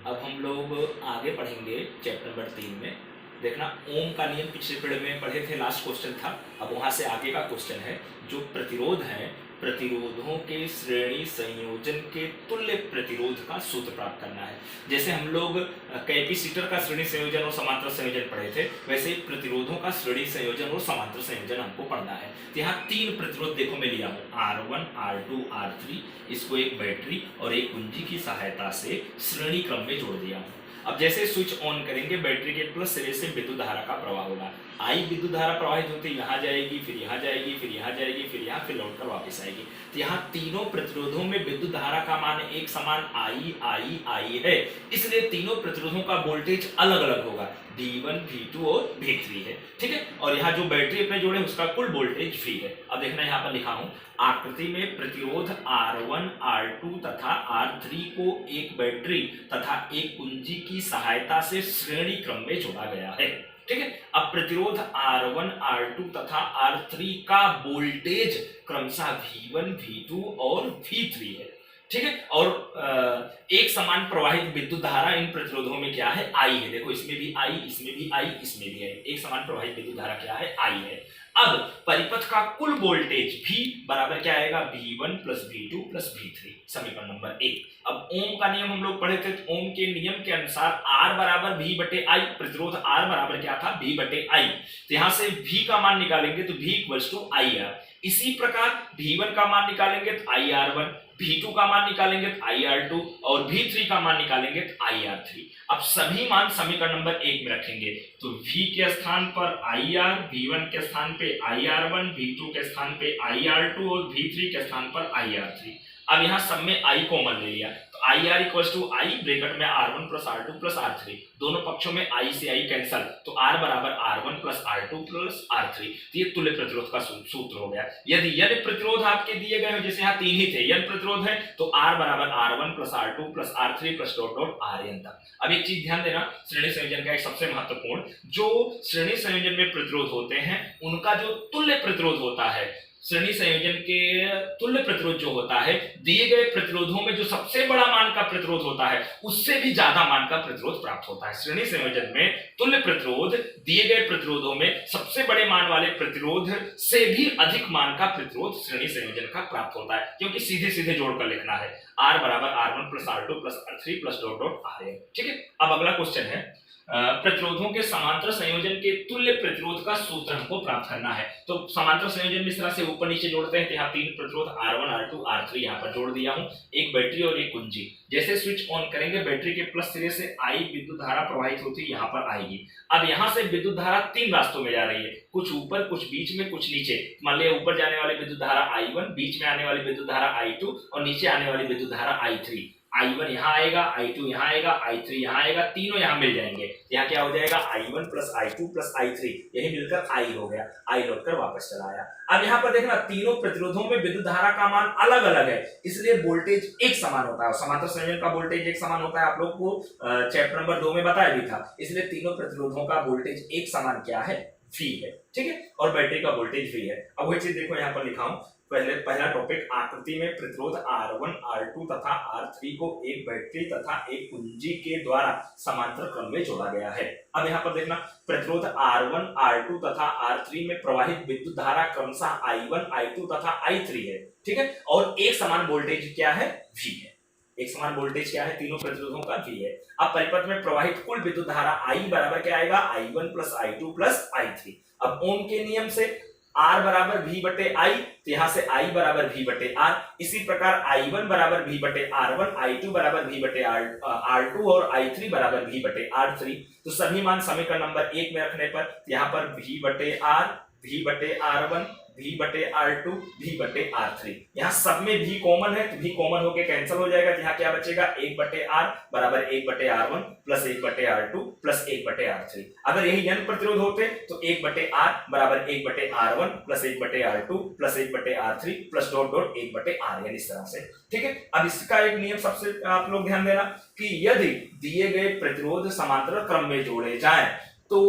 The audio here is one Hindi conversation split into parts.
अब हम लोग आगे पढ़ेंगे चैप्टर नंबर 3 में। देखना, ओम का नियम पिछले पीरियड में पढ़े थे, लास्ट क्वेश्चन था। अब वहां से आगे का क्वेश्चन है, जो प्रतिरोध है, प्रतिरोधों के श्रेणी संयोजन के तुल्य प्रतिरोध का सूत्र प्राप्त करना है। जैसे हम लोग कैपेसिटर का श्रेणी संयोजन और समांतर संयोजन पढ़े थे, वैसे ही प्रतिरोधों का श्रेणी संयोजन और समांतर संयोजन हमको पढ़ना है। तो यहाँ 3 प्रतिरोध देखो मैं लिया हूँ, R1, R2, R3। इसको एक बैटरी और एक कुंजी की सहायता से श्रेणी क्रम में जोड़ दिया हूँ। अब जैसे स्विच ऑन करेंगे, बैटरी के प्लस सिरे से विद्युत धारा का प्रवाह होगा। आई विद्युत धारा प्रवाहित होती है, यहाँ जाएगी, फिर यहाँ जाएगी, फिर यहाँ जाएगी, फिर यहाँ, फिर लौटकर वापस आएगी। तो यहाँ तीनों प्रतिरोधों में विद्युत धारा का मान एक समान आई आई आई है, इसलिए तीनों प्रतिरोधों का वोल्टेज अलग अलग होगा, V1, V2 और V3 है। ठीक है, और यहाँ जो बैटरी अपने जोड़े उसका कुल वोल्टेज V है। अब देखना, यहाँ पर लिखा हूँ, आकृति में प्रतिरोध R1, R2 तथा R3 को एक बैटरी तथा एक कुंजी की सहायता से श्रेणी क्रम में जोड़ा गया है। ठीक है, अब प्रतिरोध R1, R2 तथा R3 का वोल्टेज क्रमशः V1, V2 और V3 है। ठीक है, और एक समान प्रवाहित विद्युत धारा इन प्रतिरोधों में क्या है, I है। देखो, इसमें भी I, इसमें भी I, इसमें भी I। एक समान प्रवाहित विद्युत धारा क्या है, I है। अब परिपथ का कुल वोल्टेज V बराबर क्या आएगा, V1 plus V2 plus V3, समीकरण नंबर 1। अब ओम का नियम हम लोग पढ़े थे, तो ओम के नियम के अनुसार R बराबर V बटे I, प्रतिरोध R बराबर क्या था, V बटे I। तो यहां से V का मान निकालेंगे तो V इक्वल्स टू IR। इसी प्रकार V1 का मान निकालेंगे तो IR1, V2 का मान निकालेंगे तो IR2 और V3 का मान निकालेंगे तो IR3। अब सभी मान समीकरण नंबर 1 में रखेंगे, तो V के स्थान पर IR, V1 के स्थान पे IR1, V2 के स्थान पे IR2 और V3 के स्थान पर IR3। अब यहाँ सब में I कॉमन ले लिया, तो IR equals to I bracket में R1 plus R2 plus R3, दोनों पक्षों में I से I कैंसल, तो R बराबर R1 plus R2 plus R3। तो ये तुल्य प्रतिरोध का सूत्र हो गया। यदि यन प्रतिरोध आपके दिए गए हो, जैसे यहाँ 3 ही थे, यन प्रतिरोध है तो R बराबर R1 plus R2 plus R3 plus dot dot RN तक। अब एक चीज ध्यान देना, श्रेणी संयोजन का एक सबसे महत्वपूर्ण, जो श्रेणी संयोजन में प्रतिरोध होते हैं उनका जो तुल्य प्रतिरोध होता है, श्रेणी संयोजन के तुल्य प्रतिरोध जो होता है, दिए गए प्रतिरोधों में जो सबसे बड़ा मान का प्रतिरोध होता है उससे भी ज्यादा मान का प्रतिरोध प्राप्त होता है। श्रेणी संयोजन में तुल्य प्रतिरोध दिए गए प्रतिरोधों में सबसे बड़े मान वाले प्रतिरोध से भी अधिक मान का प्रतिरोध श्रेणी संयोजन का प्राप्त होता है, क्योंकि सीधे सीधे जोड़कर लिखना है, R बराबर R1 plus R2 plus R3 plus dot dot RN। ठीक है, अब अगला क्वेश्चन है, प्रतिरोधों के समांतर संयोजन के तुल्य प्रतिरोध का सूत्र हमको प्राप्त करना है। तो समांतर संयोजन इस तरह से ऊपर नीचे जोड़ते हैं, तो यहाँ 3 प्रतिरोध R1, R2, R3 यहाँ पर जोड़ दिया हूँ, एक बैटरी और एक कुंजी। जैसे स्विच ऑन करेंगे, बैटरी के प्लस सिरे से I विद्युत धारा प्रवाहित होती है, यहाँ पर आएगी। अब यहाँ से विद्युत धारा 3 रास्तों में जा रही है, कुछ ऊपर, कुछ बीच में, कुछ नीचे। मान लिया ऊपर जाने वाली विद्युत धारा I1, बीच में आने वाली विद्युत धारा I2 और नीचे आने वाली विद्युत धारा I3। I1 यहाँ आएगा, I2 यहाँ आएगा, I3 यहाँ आएगा, तीनों यहाँ मिल जाएंगे। यहाँ क्या हो जाएगा, I1 plus I2 plus I3, यही मिलकर I हो गया। I लौटकर वापस चला आया। अब यहाँ पर देखना, तीनों प्रतिरोधों में विद्युत धारा का मान अलग अलग है, इसलिए वोल्टेज एक समान होता है। समांतर संयोजन का वोल्टेज एक समान होता है, आप लोग को चैप्टर नंबर 2 में बताया भी था। इसलिए तीनों प्रतिरोधों का वोल्टेज एक समान क्या है, V है। ठीक है, और बैटरी का वोल्टेज V है। अब वही चीज देखो, यहाँ पर लिखा हूँ, पहला टॉपिक, आकृति में प्रतिरोध R1, R2 तथा R3 को एक बैटरी तथा एक कुंजी के द्वारा समांतर क्रम में जोड़ा गया है। अब यहाँ पर देखना, प्रतिरोध R1, R2 तथा R3 में प्रवाहित विद्युत धारा क्रमशः I1, I2 तथा I3 है। ठीक है, और एक समान वोल्टेज क्या है, V है। एक समान वोल्टेज क्या है, तीनों प्रतिरोधों का V है। अब परिपथ में प्रवाहित कुल विद्युत धारा I बराबर क्या आएगा, I1 plus I2 plus I3। अब ओम के नियम से R बराबर V बटे I, तो यहाँ से I बराबर V बटे R। इसी प्रकार I1 बराबर V बटे R1, I2 बराबर V बटे R2 और I3 बराबर V बटे R3। तो सभी मान समीकरण नंबर 1 में रखने पर यहाँ पर V बटे R, V बटे R1, V बटे R2, V बटे R3। यहाँ सब में V कॉमन है, तो V कॉमन होके कैंसिल हो जाएगा। तो यहाँ क्या बचेगा, 1 बटे R बराबर 1 बटे R1 प्लस 1 बटे R2 प्लस 1 बटे R3। अगर यही यन प्रतिरोध होते तो 1 बटे R बराबर 1 बटे R1 प्लस 1 बटे R2 प्लस 1 बटे R3 प्लस डॉट डॉट 1 बटे RN, इस तरह से। ठीक है, अब इसका एक नियम सबसे आप लोग ध्यान देना कि यदि दिए गए प्रतिरोध समांतर क्रम में जोड़े जाए तो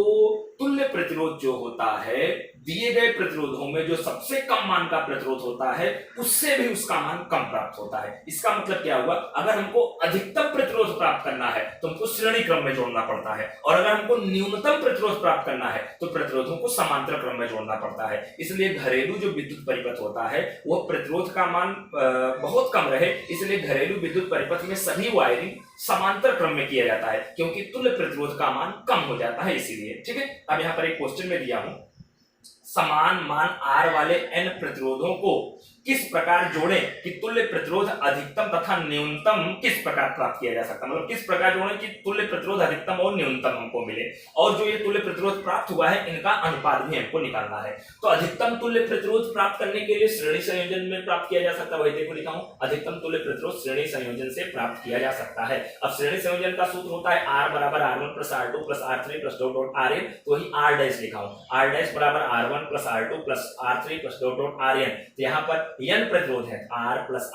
तुल्य प्रतिरोध जो होता है दिए गए प्रतिरोधों में जो सबसे कम मान का प्रतिरोध होता है उससे भी उसका मान कम प्राप्त होता है। इसका मतलब क्या हुआ, अगर हमको अधिकतम प्रतिरोध प्राप्त करना है तो हमको श्रेणी क्रम में जोड़ना पड़ता है, और अगर हमको न्यूनतम प्रतिरोध प्राप्त करना है तो प्रतिरोधों को समांतर क्रम में जोड़ना पड़ता है। इसलिए घरेलू जो विद्युत परिपथ होता है वह प्रतिरोध का मान बहुत कम रहे, इसलिए घरेलू विद्युत परिपथ में सभी वायरिंग समांतर क्रम में किया जाता है, क्योंकि तुल्य प्रतिरोध का मान कम हो जाता है इसीलिए। ठीक है, अब यहाँ पर एक क्वेश्चन में दिया हूं, समान मान R वाले n प्रतिरोधों को किस प्रकार जोड़ें कि तुल्य प्रतिरोध अधिकतम तथा न्यूनतम किस प्रकार प्राप्त किया जा सकता है, मतलब किस प्रकार जोड़ें कि तुल्य प्रतिरोध अधिकतम और न्यूनतम हमको मिले, और जो ये तुल्य प्रतिरोध प्राप्त हुआ है इनका अनुपात भी हमको निकालना है। तो अधिकतम तुल्य प्रतिरोध प्राप्त करने के लिए श्रेणी संयोजन में प्राप्त किया जा सकता है, वही देखो लिखा हूं, अधिकतम तुल्य प्रतिरोध श्रेणी संयोजन से प्राप्त किया जा सकता है। अब श्रेणी संयोजन का सूत्र होता है R बराबर R1 plus R2 plus R3 plus dot dot Rn, तो वही R डैश लिखा हूं, R डैश बराबर R1 plus R2 plus R3 plus dot dot Rn। यहाँ पर n प्रतिरोध है, R प्लस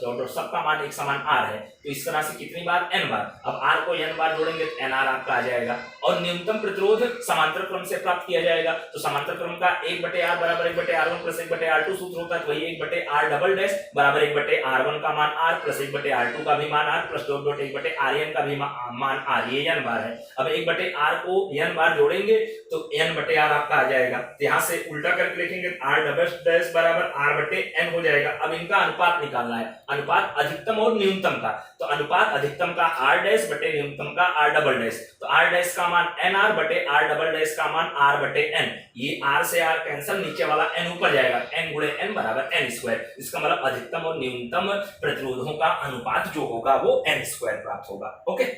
डॉट डॉट सबका मान एक समान R है, तो इस तरह से कितनी बार n बार, अब R को n बार जोड़ेंगे तो NR आपका आ जाएगा, और न्यूनतम प्रतिरोध समांतर क्रम से प्राप्त किया जाएगा, तो समांतर क्रम का 1/R बराबर 1/R1 प्लस 1/R2 सूत्र होता है, तो वही 1/R डबल डैश बराबर 1/R1 का मान R प्लस 1/R2 का भी मान R plus dot dot 1/Rn का भी मान R, ये n बार है। अब 1/R को n बार जोड़ेंगे तो n/R आपका आ जाएगा, यहाँ से उल्टा करके लिखेंगे R डबल डैश बराबर R/n हो जाएगा। अब इनका अनुपात निकालना है, अनुपात अधिकतम और न्यूनतम का, तो अनुपात अधिकतम का R डैश बटे न्यूनतम का R डबल डैश, तो R डैश का मान NR बटे R डबल डैश का मान R/n, ये R से R कैंसिल, नीचे वाला n ऊपर जाएगा, n गुणे n बराबर n स्क्वायर। इसका मतलब अधिकतम और न्यूनतम प्रतिरोधों का अनुपात जो होगा वो n स्क्वायर प्राप्त होगा। ओके।